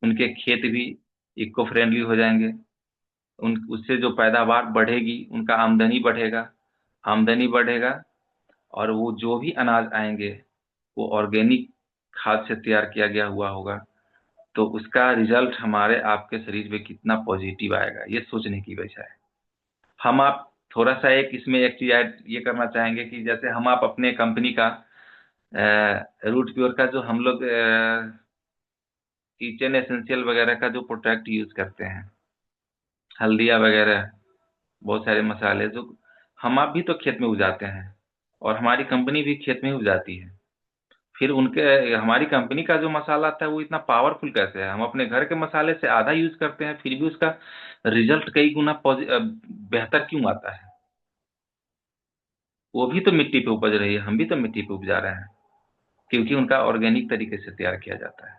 उनके खेत भी इको फ्रेंडली हो जाएंगे, उन उससे जो पैदावार बढ़ेगी, उनका आमदनी बढ़ेगा, आमदनी बढ़ेगा, और वो जो भी अनाज आएंगे वो ऑर्गेनिक खाद से तैयार किया गया हुआ होगा। तो उसका रिजल्ट हमारे आपके शरीर पे कितना पॉजिटिव आएगा, ये सोचने की वजह है। हम आप थोड़ा सा एक इसमें एक चीज ऐड ये करना चाहेंगे कि जैसे हम आप अपने कंपनी का रूट प्योर का जो हम लोग किचन एसेंशियल वगैरह का जो प्रोडक्ट यूज करते हैं, हल्दिया वगैरह, बहुत सारे मसाले जो हम आप भी तो खेत में उगाते हैं, और हमारी कंपनी भी खेत में ही उगाती है। फिर उनके हमारी कंपनी का जो मसाला आता है वो इतना पावरफुल कैसे है? हम अपने घर के मसाले से आधा यूज करते हैं, फिर भी उसका रिजल्ट कई गुना बेहतर क्यों आता है? वो भी तो मिट्टी पे उपज रही है, हम भी तो मिट्टी पे उपजा रहे हैं, क्योंकि उनका ऑर्गेनिक तरीके से तैयार किया जाता है।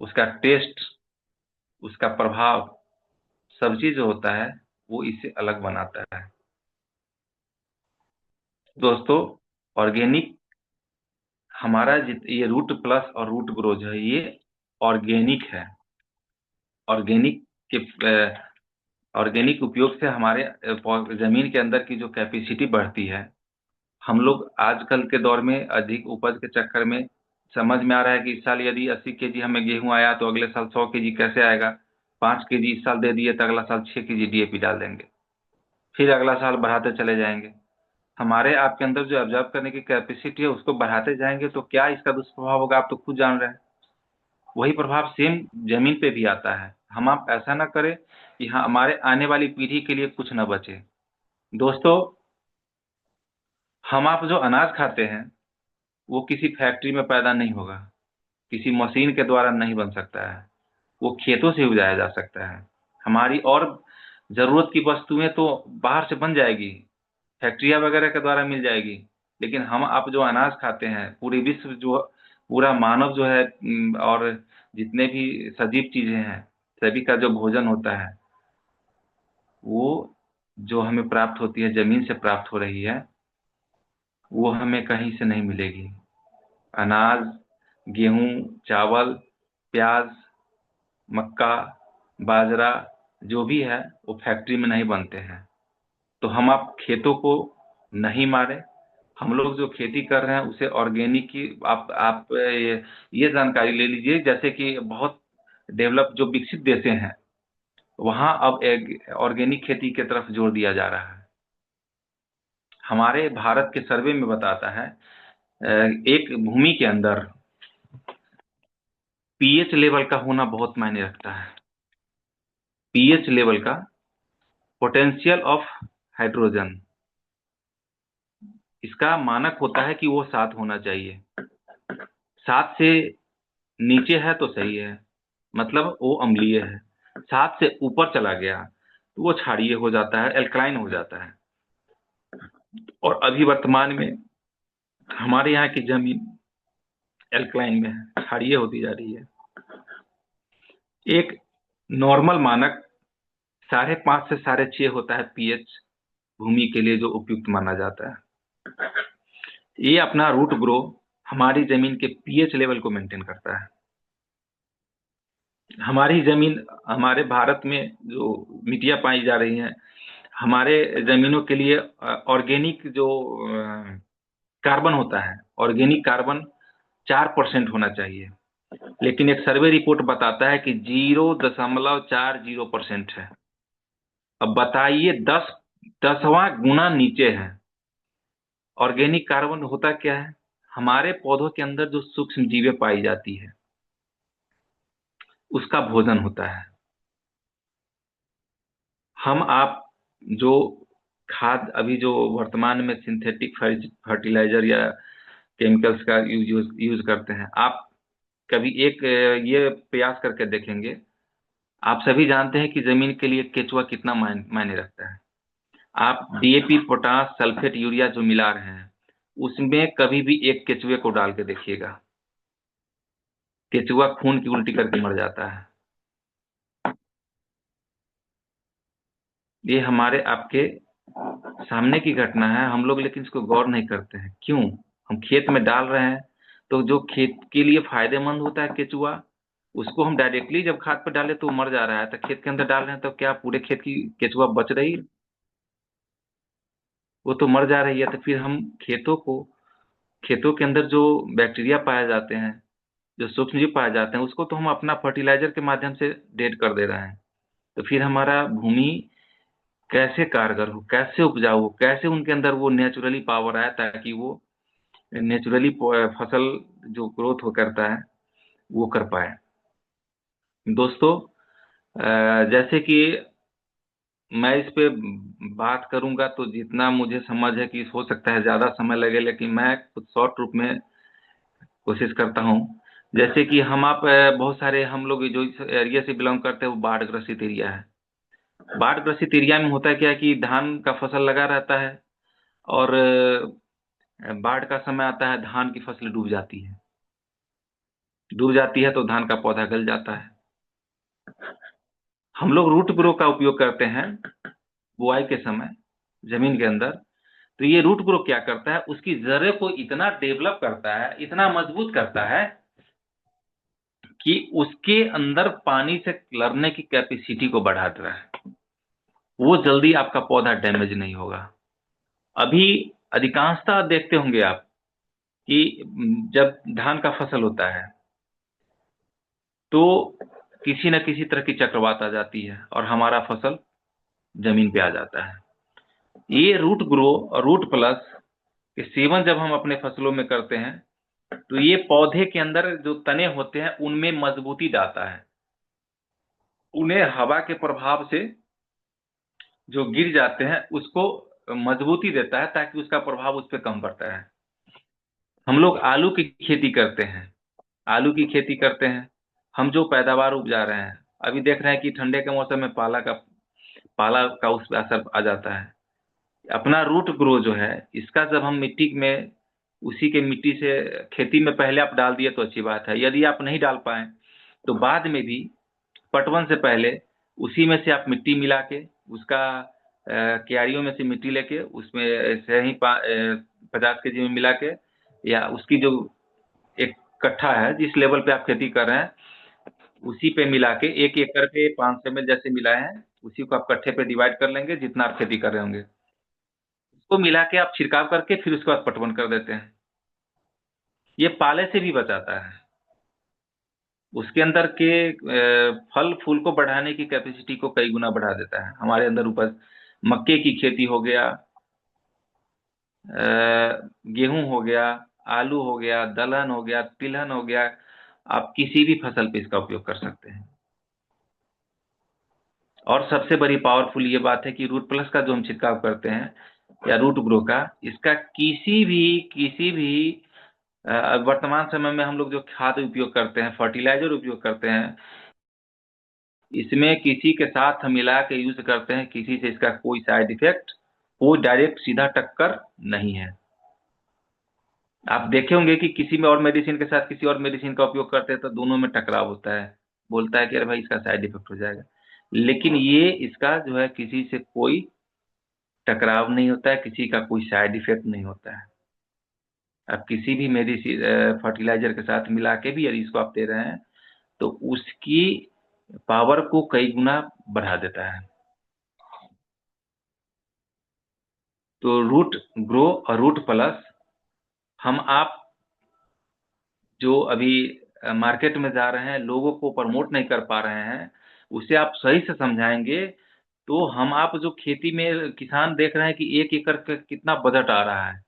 उसका टेस्ट, उसका प्रभाव, सब चीज जो होता है वो इससे अलग बनाता है। दोस्तों, ऑर्गेनिक हमारा ये रूट प्लस और रूट ग्रो जो है ये ऑर्गेनिक है। ऑर्गेनिक के ऑर्गेनिक उपयोग से हमारे जमीन के अंदर की जो कैपेसिटी बढ़ती है। हम लोग आजकल के दौर में अधिक उपज के चक्कर में समझ में आ रहा है कि इस साल यदि 80 केजी हमें गेहूं आया तो अगले साल 100 केजी कैसे आएगा? 5 केजी इस साल दे दिए तो अगला साल 6 केजी डीएपी डाल देंगे, फिर अगला साल बढ़ाते चले जाएंगे। हमारे आपके अंदर जो ऑब्जर्व करने की कैपेसिटी है उसको बढ़ाते जाएंगे तो क्या इसका दुष्प्रभाव होगा, आप तो खुद जान रहे हैं। वही प्रभाव सेम जमीन पे भी आता है। हम आप ऐसा ना करें कि हाँ हमारे आने वाली पीढ़ी के लिए कुछ न बचे। दोस्तों, हम आप जो अनाज खाते हैं वो किसी फैक्ट्री में पैदा नहीं होगा, किसी मशीन के द्वारा नहीं बन सकता है, वो खेतों से उगाया जा सकता है। हमारी और जरूरत की वस्तुएं तो बाहर से बन जाएगी, फैक्ट्रिया वगैरह के द्वारा मिल जाएगी, लेकिन हम आप जो अनाज खाते हैं, पूरी विश्व जो पूरा मानव जो है और जितने भी सजीव चीजें हैं, सभी का जो भोजन होता है वो जो हमें प्राप्त होती है, जमीन से प्राप्त हो रही है, वो हमें कहीं से नहीं मिलेगी। अनाज, गेहूं, चावल, प्याज, मक्का, बाजरा, जो भी है वो फैक्ट्री में नहीं बनते हैं। तो हम आप खेतों को नहीं मारे, हम लोग जो खेती कर रहे हैं उसे ऑर्गेनिक की आप ये जानकारी ले लीजिए। जैसे कि बहुत डेवलप जो विकसित देशें हैं वहां अब एक ऑर्गेनिक खेती की तरफ जोर दिया जा रहा है। हमारे भारत के सर्वे में बताता है एक भूमि के अंदर पीएच लेवल का होना बहुत मायने रखता है। पीएच लेवल का, पोटेंशियल ऑफ हाइड्रोजन, इसका मानक होता है कि वो 7 होना चाहिए। 7 से नीचे है तो सही है, मतलब वो अम्लीय है। 7 से ऊपर चला गया तो वो क्षारीय हो जाता है, एल्कलाइन हो जाता है। और अभी वर्तमान में हमारे यहाँ की जमीन एल्कलाइन में है, क्षारीय होती जा रही है। एक नॉर्मल मानक 5.5 से 6.5 होता है पीएच, भूमि के लिए जो उपयुक्त माना जाता है। ये अपना रूट ग्रो हमारी जमीन के पीएच लेवल को मेंटेन करता है। हमारी जमीन, हमारे भारत में जो मिट्टियां पाई जा रही हैं, हमारे जमीनों के लिए ऑर्गेनिक जो कार्बन होता है, ऑर्गेनिक कार्बन 4% होना चाहिए। लेकिन एक सर्वे रिपोर्ट बताता है कि 0.40% है। अब बताइए, 10वां गुना नीचे है। ऑर्गेनिक कार्बन होता क्या है? हमारे पौधों के अंदर जो सूक्ष्म जीवें पाई जाती है उसका भोजन होता है। हम आप जो खाद अभी जो वर्तमान में सिंथेटिक फर्टिलाइजर या केमिकल्स का यूज करते हैं। आप कभी एक ये प्रयास करके देखेंगे। आप सभी जानते हैं कि जमीन के लिए केचुआ कितना मायने रखता है। आप डीएपी, पोटास, सल्फेट, यूरिया जो मिला रहे हैं, उसमें कभी भी एक केचुए को डाल के देखिएगा, केचुआ खून की उल्टी करके मर जाता है। ये हमारे आपके सामने की घटना है, हम लोग लेकिन इसको गौर नहीं करते हैं। क्यों? हम खेत में डाल रहे हैं, तो जो खेत के लिए फायदेमंद होता है केचुआ, उसको हम डायरेक्टली जब खाद पर डाले तो वो मर जा रहा है, तो खेत के अंदर डाल रहे हैं तो क्या पूरे खेत की केचुआ बच रही है? वो तो मर जा रही है। तो फिर हम खेतों के अंदर जो बैक्टीरिया पाए जाते हैं, जो सूक्ष्मजीव पाए जाते हैं, उसको तो हम अपना फर्टिलाइजर के माध्यम से डेड कर दे रहे हैं। तो फिर हमारा भूमि कैसे कारगर हो, कैसे उपजाऊ हो, कैसे उनके अंदर वो नेचुरली पावर आए, ताकि वो नेचुरली फसल जो ग्रोथ हो करता है वो कर पाए। दोस्तों, जैसे कि मैं इस पे बात करूंगा तो जितना मुझे समझ है कि हो सकता है ज़्यादा समय लगे, लेकिन मैं कुछ शॉर्ट रूप में कोशिश करता हूँ। जैसे कि बहुत सारे हम लोग जो इस एरिया से बिलोंग करते हैं वो बाढ़ ग्रसित एरिया है। बाढ़ ग्रसित एरिया में होता क्या है कि धान का फसल लगा रहता है, और बाढ़ का समय आता है, धान की फसल डूब जाती है। डूब जाती है तो धान का पौधा गल जाता है। हम लोग रूट ग्रो का उपयोग करते हैं बुआई के समय जमीन के अंदर। तो ये रूट ग्रो क्या करता है, उसकी जड़ें को इतना डेवलप करता है, इतना मजबूत करता है कि उसके अंदर पानी से लड़ने की कैपेसिटी को बढ़ा देता है। वो जल्दी आपका पौधा डैमेज नहीं होगा। अभी अधिकांशतः देखते होंगे आप कि जब धान का फसल होता है तो किसी न किसी तरह की चक्रवात आ जाती है और हमारा फसल जमीन पे आ जाता है। ये रूट ग्रो और रूट प्लस के सेवन जब हम अपने फसलों में करते हैं, तो ये पौधे के अंदर जो तने होते हैं उनमें मजबूती डालता है। उन्हें हवा के प्रभाव से जो गिर जाते हैं उसको मजबूती देता है, ताकि उसका प्रभाव उस पर कम पड़ता है। हम लोग आलू की खेती करते हैं, आलू की खेती करते हैं, हम जो पैदावार उपजा रहे हैं, अभी देख रहे हैं कि ठंडे के मौसम में पाला का उस पर असर आ जाता है। अपना रूट ग्रो जो है, इसका जब हम मिट्टी में उसी के मिट्टी से खेती में पहले आप डाल दिए तो अच्छी बात है। यदि आप नहीं डाल पाए तो बाद में भी पटवन से पहले उसी में से आप मिट्टी मिला के उसका क्यारियों में से मिट्टी लेके उसमें से ही 50 kg में मिला के, या उसकी जो एक कट्ठा है जिस लेवल पे आप खेती कर रहे हैं उसी पे मिला के, 1 एकड़ पे 500 ml जैसे मिलाए हैं, उसी को आप कट्ठे पे डिवाइड कर लेंगे जितना आप खेती कर रहे होंगे, उसको मिला के आप छिड़काव करके फिर उसके बाद पटवन कर देते हैं। ये पाले से भी बचाता है। उसके अंदर के फल फूल को बढ़ाने की कैपेसिटी को कई गुना बढ़ा देता है। हमारे अंदर उपज मक्के की खेती हो गया, गेहूं हो गया, आलू हो गया, दलहन हो गया, तिलहन हो गया, आप किसी भी फसल पे इसका उपयोग कर सकते हैं। और सबसे बड़ी पावरफुल ये बात है कि रूट प्लस का जो हम छिड़काव करते हैं या रूट ग्रो का, इसका किसी भी वर्तमान समय में हम लोग जो खाद उपयोग करते हैं, फर्टिलाइजर उपयोग करते हैं, इसमें किसी के साथ हम मिला के यूज करते हैं, किसी से इसका कोई साइड इफेक्ट, कोई डायरेक्ट सीधा टक्कर नहीं है। आप देखे होंगे कि किसी में और मेडिसिन के साथ किसी और मेडिसिन का उपयोग करते हैं तो दोनों में टकराव होता है, बोलता है कि अरे भाई इसका साइड इफेक्ट हो जाएगा। लेकिन ये इसका जो है किसी से कोई टकराव नहीं होता है, किसी का कोई साइड इफेक्ट नहीं होता है। आप किसी भी मेडिसिन फर्टिलाइजर के साथ मिला के भी यदि इसको आप दे रहे हैं तो उसकी पावर को कई गुना बढ़ा देता है। तो रूट ग्रो और रूट प्लस हम आप जो अभी मार्केट में जा रहे हैं, लोगों को प्रमोट नहीं कर पा रहे हैं, उसे आप सही से समझाएंगे तो हम आप जो खेती में किसान देख रहे हैं कि 1 एकड़ का कितना बजट आ रहा है,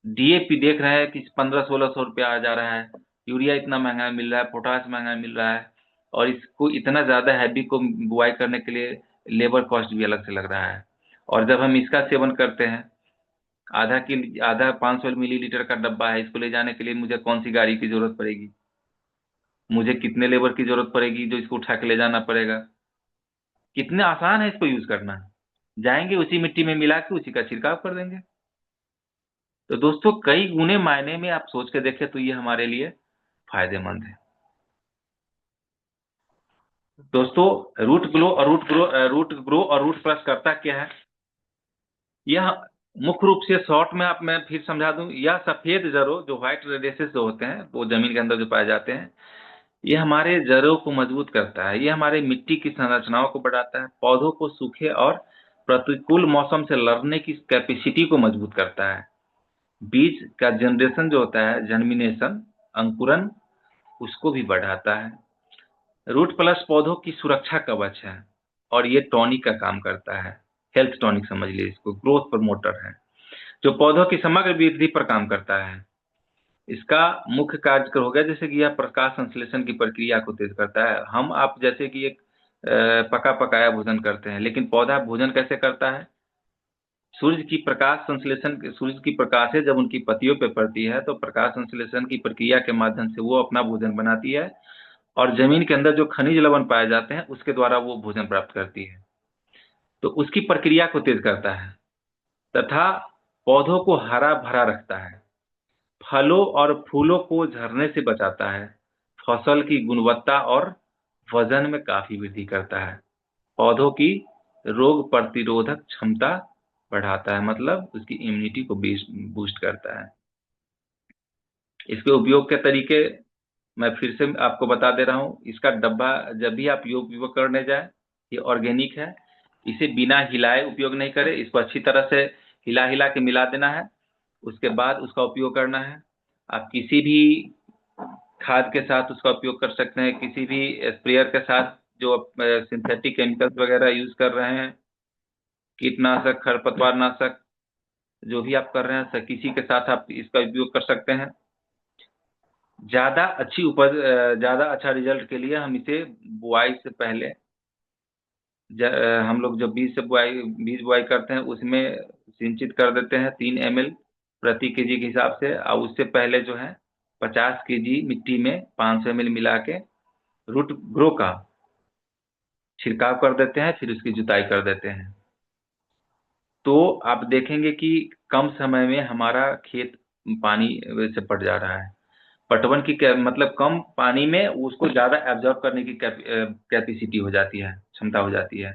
डीएपी देख रहे हैं कि 1500-1600 रुपया आ जा रहा है, यूरिया इतना महंगा मिल रहा है, पोटास महंगा मिल रहा है, और इसको इतना ज़्यादा हैवी को बुआई करने के लिए लेबर कॉस्ट भी अलग से लग रहा है। और जब हम इसका सेवन करते हैं आधा 500 मिलीलीटर का डब्बा है, इसको ले जाने के लिए मुझे कौन सी गाड़ी की जरूरत पड़ेगी, मुझे कितने लेबर की जरूरत पड़ेगी जो इसको उठा के ले जाना पड़ेगा। कितने आसान है इसको यूज करना। जाएंगे उसी मिट्टी में मिला के उसी का छिड़काव कर देंगे। तो दोस्तों कई गुने मायने में आप सोच के देखें तो ये हमारे लिए फायदेमंद है। दोस्तों रूट ग्रो और रूट प्लस करता क्या है, यह मुख्य रूप से शॉर्ट में आप मैं फिर समझा दूं, यह सफेद जड़ों जो व्हाइट रेडियसेस जो होते हैं वो जमीन के अंदर जो पाए जाते हैं, ये हमारे जड़ों को मजबूत करता है, ये हमारे मिट्टी की संरचनाओं को बढ़ाता है, पौधों को सूखे और प्रतिकूल मौसम से लड़ने की कैपेसिटी को मजबूत करता है, बीज का जनरेशन जो होता है जर्मिनेशन अंकुरन उसको भी बढ़ाता है। रूट प्लस पौधों की सुरक्षा कवच है और ये टॉनिक का काम करता है, हेल्थ टॉनिक समझ लीजिए इसको, ग्रोथ प्रमोटर है जो पौधों की समग्र वृद्धि पर काम करता है। इसका मुख्य कार्य हो गया जैसे कि यह प्रकाश संश्लेषण की प्रक्रिया को तेज करता है। हम आप जैसे कि एक पका पकाया भोजन करते हैं, लेकिन पौधा भोजन कैसे करता है, सूर्य की प्रकाश संश्लेषण, सूर्य की प्रकाश है जब उनकी पत्तियों पे पड़ती है तो प्रकाश संश्लेषण की प्रक्रिया के माध्यम से वो अपना भोजन बनाती है और जमीन के अंदर जो खनिज लवण पाए जाते हैं उसके द्वारा वो भोजन प्राप्त करती है। तो उसकी प्रक्रिया को तेज करता है तथा पौधों को हरा भरा रखता है, फलों और फूलों को झरने से बचाता है, फसल की गुणवत्ता और वजन में काफी वृद्धि करता है, पौधों की रोग प्रतिरोधक क्षमता बढ़ाता है, मतलब उसकी इम्यूनिटी को बूस्ट करता है। इसके उपयोग के तरीके मैं फिर से आपको बता दे रहा हूँ। इसका डब्बा जब भी आप उपयोग करने जाए, ये ऑर्गेनिक है, इसे बिना हिलाए उपयोग नहीं करें, इसको अच्छी तरह से हिला हिला के मिला देना है, उसके बाद उसका उपयोग करना है। आप किसी भी खाद के साथ उसका उपयोग कर सकते हैं, किसी भी स्प्रेयर के साथ जो सिंथेटिक केमिकल्स वगैरह यूज कर रहे हैं, कीटनाशक खरपतवार नाशक जो भी आप कर रहे हैं किसी के साथ आप इसका उपयोग कर सकते हैं। ज्यादा अच्छी उपज, ज्यादा अच्छा रिजल्ट के लिए हम इसे बुआई से पहले हम लोग जब बीज बुआई करते हैं उसमें सिंचित कर देते हैं 3 ml प्रति केजी के हिसाब से, और उससे पहले जो है 50 केजी मिट्टी में 500 ml मिला के रूट ग्रो का छिड़काव कर देते हैं, फिर उसकी जुताई कर देते हैं। तो आप देखेंगे कि कम समय में हमारा खेत पानी से पट जा रहा है। पटवन की मतलब कम पानी में उसको ज्यादा एब्जॉर्ब करने की कैपेसिटी हो जाती है, क्षमता हो जाती है।